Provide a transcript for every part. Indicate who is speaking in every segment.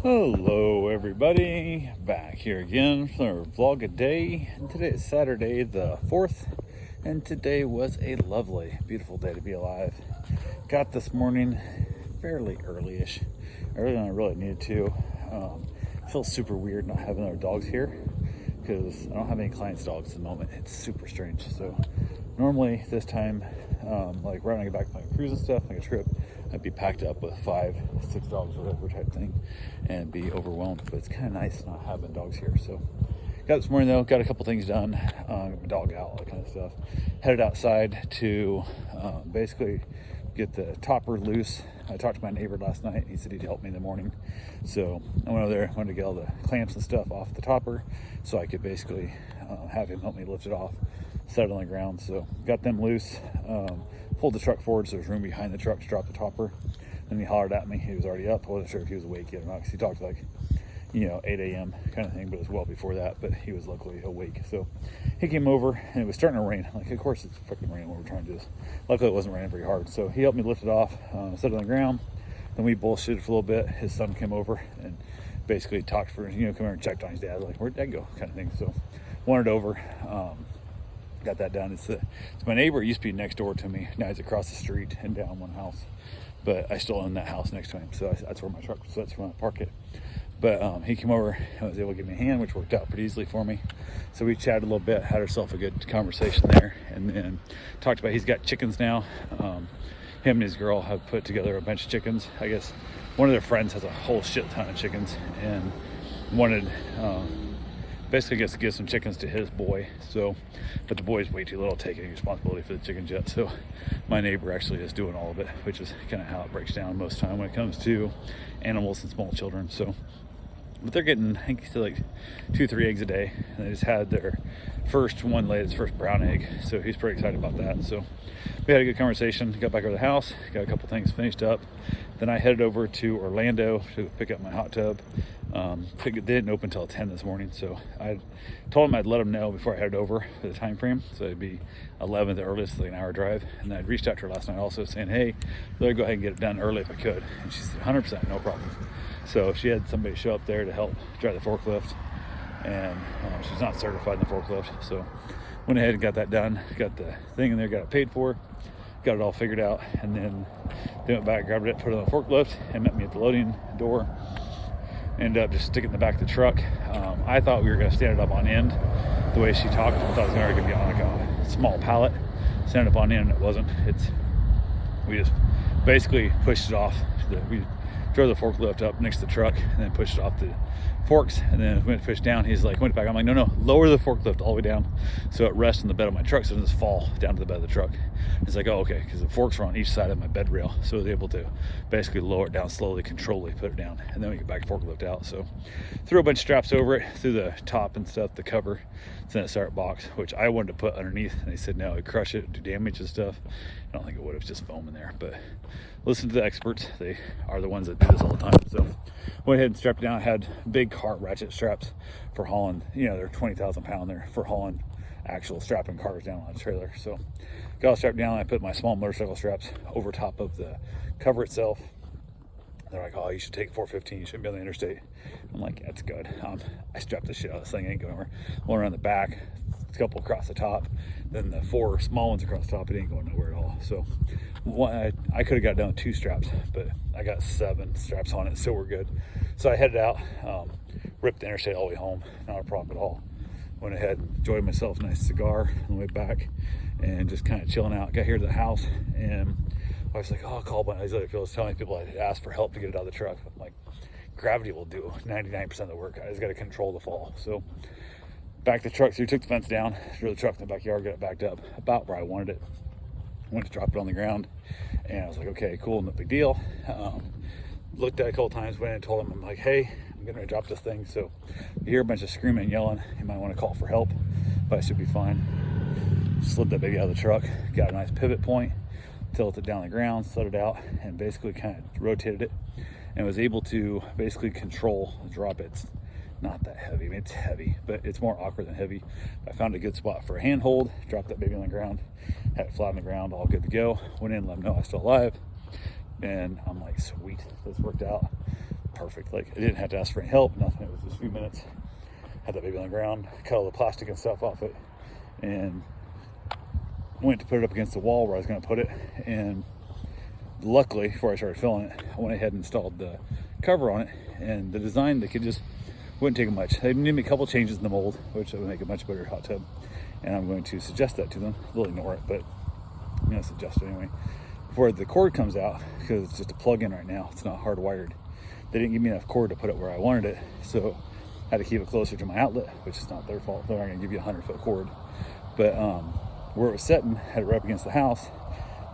Speaker 1: Hello everybody, back here again for our vlog a day. And today is Saturday the 4th, and today was a lovely, beautiful day to be alive. Got this morning fairly early-ish, earlier than I really needed to. Feels super weird not having our dogs here because I don't have any clients' dogs at the moment. It's super strange. So normally this time, like right when I get back from my cruise and stuff, like a trip, I'd be packed up with 5, 6 dogs, whatever type thing, and be overwhelmed. But it's kind of nice not having dogs here. So got this morning though, got a couple things done, got my dog out, all that kind of stuff. Headed outside to basically get the topper loose. I talked to my neighbor last night. He said he'd help me in the morning. So I went over there, wanted to get all the clamps and stuff off the topper so I could basically have him help me lift it off, set it on the ground. So got them loose, pulled the truck forward so there's room behind the truck to drop the topper. Then he hollered at me. He was already up. I wasn't sure if he was awake yet or not because he talked like, 8 a.m. kind of thing, but it was well before that, but he was luckily awake. So he came over and it was starting to rain. Like, of course it's freaking raining when we're trying to do this. Luckily it wasn't raining very hard. So he helped me lift it off, set it on the ground. Then we bullshitted for a little bit. His son came over and basically talked for, come here and checked on his dad, like, where'd dad go, kind of thing. So wandered over, got that done. It's my neighbor. It used to be next door to me. Now he's across the street and down one house, but I still own that house next to him. So that's where my truck, so that's where I park it. But he came over and was able to give me a hand, which worked out pretty easily for me. So we chatted a little bit, had ourselves a good conversation there, and then talked about he's got chickens now. Him and his girl have put together a bunch of chickens. I guess one of their friends has a whole shit ton of chickens and wanted basically gets to give some chickens to his boy. So, but the boy's way too little to take any responsibility for the chickens yet. So my neighbor actually is doing all of it, which is kind of how it breaks down most of the time when it comes to animals and small children. So, but they're getting, I think, like 2-3 eggs a day. And they just had their first one laid its first brown egg. So he's pretty excited about that. So we had a good conversation, got back over to the house, got a couple things finished up. Then I headed over to Orlando to pick up my hot tub. They didn't open until 10 this morning, so I told them I'd let them know before I headed over for the time frame. So it'd be 11 at the earliest, like an hour drive. And I'd reached out to her last night also saying, hey, let her go ahead and get it done early if I could. And she said 100%, no problem. So she had somebody show up there to help drive the forklift, and she's not certified in the forklift. So went ahead and got that done, got the thing in there, got it paid for, got it all figured out, and then they went back, grabbed it, put it on the forklift, and met me at the loading door. Ended up just sticking it in the back of the truck. I thought we were going to stand it up on end the way she talked. I thought it was going to be on like a small pallet. Stand it up on end, and it wasn't. We just basically pushed it off. We drove the forklift up next to the truck and then pushed it off the forks, and then went to push down. He's like, went back. I'm like, no, lower the forklift all the way down so it rests on the bed of my truck so it doesn't just fall down to the bed of the truck. He's like, oh, okay, because the forks were on each side of my bed rail, so I was able to basically lower it down slowly, controllably, put it down, and then we get back forklift out. So threw a bunch of straps over it, through the top and stuff, the cover, then a start box, which I wanted to put underneath, and they said no, it'd crush it, do damage and stuff. I don't think it would, it's just foam in there, but listen to the experts. They are the ones that do this all the time. So went ahead and strapped it down. I had big car ratchet straps for hauling, they're 20,000 pound there for hauling actual strapping cars down on a trailer. So got all strapped down. I put my small motorcycle straps over top of the cover itself. They're like, oh, you should take 415, you shouldn't be on the interstate. I'm like, that's good. I strapped the shit out of this thing, ain't going anywhere. One around the back, a couple across the top, then the 4 small ones across the top, it ain't going nowhere at all. So I could have got down with 2 straps, but I got 7 straps on it, so we're good. So I headed out, ripped the interstate all the way home, not a problem at all. Went ahead and enjoyed myself a nice cigar on the way back and just kind of chilling out. Got here to the house, and I was like, oh, I'll call one of these other people. I was telling people I'd ask for help to get it out of the truck. I'm like, gravity will do 99% of the work. I just got to control the fall. So back to the truck. So we took the fence down, threw the truck in the backyard, got it backed up about where I wanted it. Went to drop it on the ground, and I was like, okay, cool, no big deal. Looked at it a couple times, went and told him, I'm like, hey, I'm getting ready to drop this thing. So you hear a bunch of screaming and yelling, you might want to call for help, but I should be fine. Slid that baby out of the truck, got a nice pivot point, tilted it down the ground, set it out, and basically kind of rotated it, and was able to basically control the drop. It's not that heavy. I mean, it's heavy, but it's more awkward than heavy. I found a good spot for a handhold, dropped that baby on the ground, had it flat on the ground, all good to go. Went in, let them know I was still alive, and I'm like, sweet, this worked out. perfect. Like, I didn't have to ask for any help, nothing. It was just a few minutes. Had that baby on the ground, cut all the plastic and stuff off it, and went to put it up against the wall where I was going to put it. And luckily, before I started filling it, I went ahead and installed the cover on it. And the design, they could just wouldn't take much. They made me a couple changes in the mold, which would make a much better hot tub. And I'm going to suggest that to them. They'll ignore it, but I'm going to suggest it anyway. Before the cord comes out, because it's just a plug-in right now, it's not hardwired. They didn't give me enough cord to put it where I wanted it, so I had to keep it closer to my outlet, which is not their fault. They're not going to give you a 100-foot cord. But where it was sitting, had it right up against the house,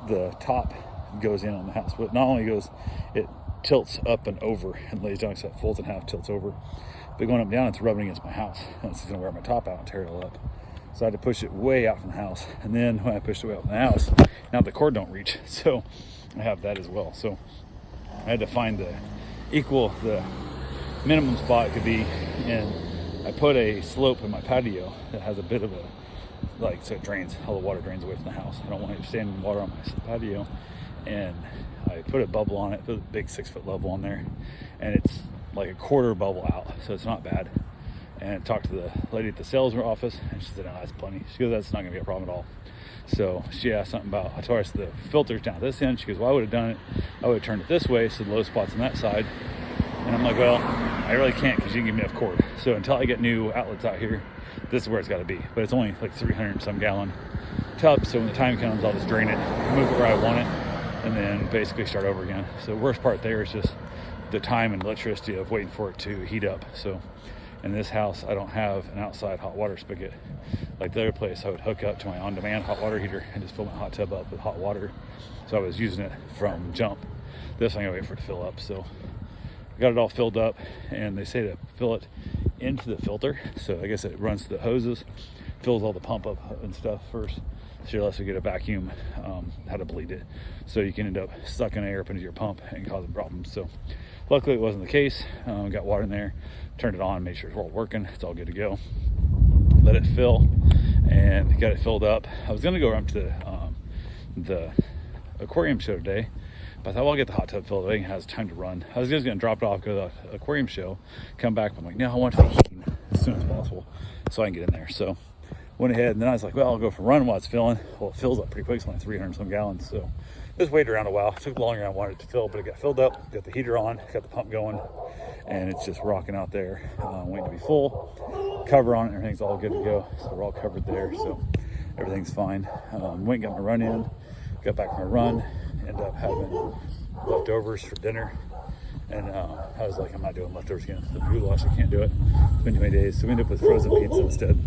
Speaker 1: the top goes in on the house. But not only goes, it tilts up and over and lays down, so it folds in half, tilts over. But going up and down, it's rubbing against my house. And it's going to wear my top out and tear it all up. So I had to push it way out from the house. And then when I pushed it way out from the house, now the cord don't reach. So I have that as well. So I had to find the minimum spot it could be. And I put a slope in my patio that has a bit of a, like, so it drains, all the water drains away from the house. I don't want it standing water on my patio. And I put a bubble on it, put a big 6-foot level on there. And it's like a quarter bubble out, so it's not bad. And I talked to the lady at the sales office, and she said, "Oh, that's plenty." She goes, "That's not gonna be a problem at all." So she asked something about, I told her the filter's down this end. She goes, "Well, I would have done it, I would have turned it this way, so the low spot's on that side." And I'm like, "Well, I really can't, because you didn't give me enough cord. So until I get new outlets out here, this is where it's gotta be." But it's only like 300 some gallon tub, so when the time comes, I'll just drain it, move it where I want it, and then basically start over again. So the worst part there is just the time and electricity of waiting for it to heat up. So in this house, I don't have an outside hot water spigot. Like the other place, I would hook up to my on-demand hot water heater and just fill my hot tub up with hot water. So I was using it from jump. This I'm gonna wait for it to fill up. So I got it all filled up, and they say to fill it into the filter. So I guess it runs the hoses, fills all the pump up and stuff first, so you'll also get a vacuum, how to bleed it. So you can end up sucking air up into your pump and causing problems. So luckily it wasn't the case. Got water in there, turned it on, made sure it's all working. It's all good to go. Let it fill, and got it filled up. I was gonna go around to the aquarium show today, but I thought, well, I'll get the hot tub filled. I think it has time to run. I was just gonna drop it off, go to the aquarium show, come back. But I'm like, no, I want to be heating as soon as possible so I can get in there. So went ahead, and then I was like, well, I'll go for a run while it's filling. Well, it fills up pretty quick. It's only 300 some gallons. So just waited around a while. It took longer than I wanted it to fill, but it got filled up, got the heater on, got the pump going, and it's just rocking out there, waiting to be full. Cover on it, everything's all good to go. So we're all covered there, so everything's fine. Went and got my run in, got back from my run, ended up having leftovers for dinner. And I was like, I'm not doing leftovers again. The goulash, I can't do it. It's been too many days. So we ended up with frozen pizza instead.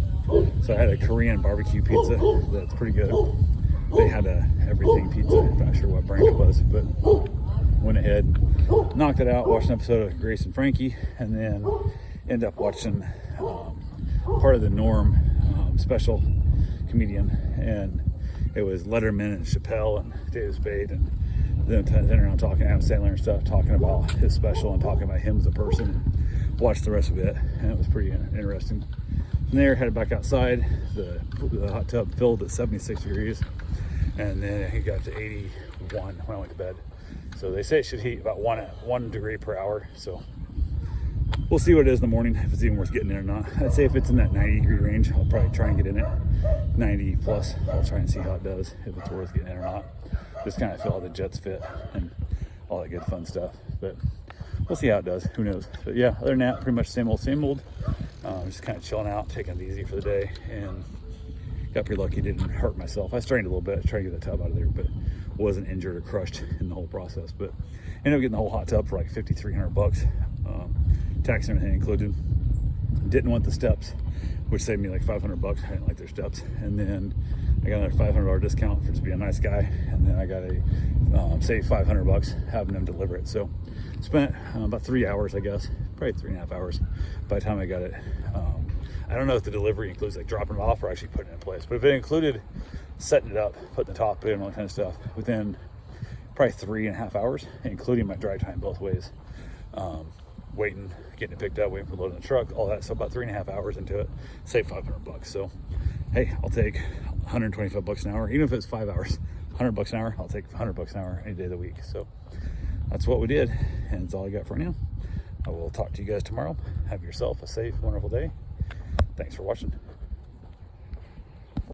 Speaker 1: So I had a Korean barbecue pizza that's pretty good. They had a everything pizza. I'm not sure what brand it was, but went ahead, knocked it out, watched an episode of Grace and Frankie, and then ended up watching part of the Norm special comedian. And it was Letterman and Chappelle and David Spade, and then sitting around talking to Adam Sandler and stuff, talking about his special and talking about him as a person, and watched the rest of it, and it was pretty interesting. From there, headed back outside. The hot tub filled at 76 degrees, and then it got to 81 when I went to bed. So they say it should heat about 1 degree per hour. So we'll see what it is in the morning, if it's even worth getting in or not. I'd say if it's in that 90 degree range, I'll probably try and get in it. 90 plus, I'll try and see how it does, if it's worth getting in or not. Just kind of feel how the jets fit and all that good fun stuff. But we'll see how it does. Who knows? But yeah, other than that, pretty much same old, same old. Just kind of chilling out, taking it easy for the day, and got pretty lucky. Didn't hurt myself. I strained a little bit, tried to get that tub out of there, but wasn't injured or crushed in the whole process. But ended up getting the whole hot tub for like $5,300, tax and everything included. Didn't want the steps, which saved me like $500. I didn't like their steps. And then I got another $500 discount for just being a nice guy. And then I got a save $500 having them deliver it. So spent about 3 hours, I guess, probably 3.5 hours by the time I got it. I don't know if the delivery includes like dropping it off or actually putting it in place, but if it included setting it up, putting the top in, all that kind of stuff, within probably 3.5 hours, including my dry time both ways, waiting, getting it picked up, waiting for loading the truck, all that. So about 3.5 hours into it, save $500. So hey, I'll take $125 an hour, even if it's 5 hours. $100 an hour, I'll take $100 an hour any day of the week. So that's what we did, and it's all I got for now. I will talk to you guys tomorrow. Have yourself a safe, wonderful day. Thanks for watching.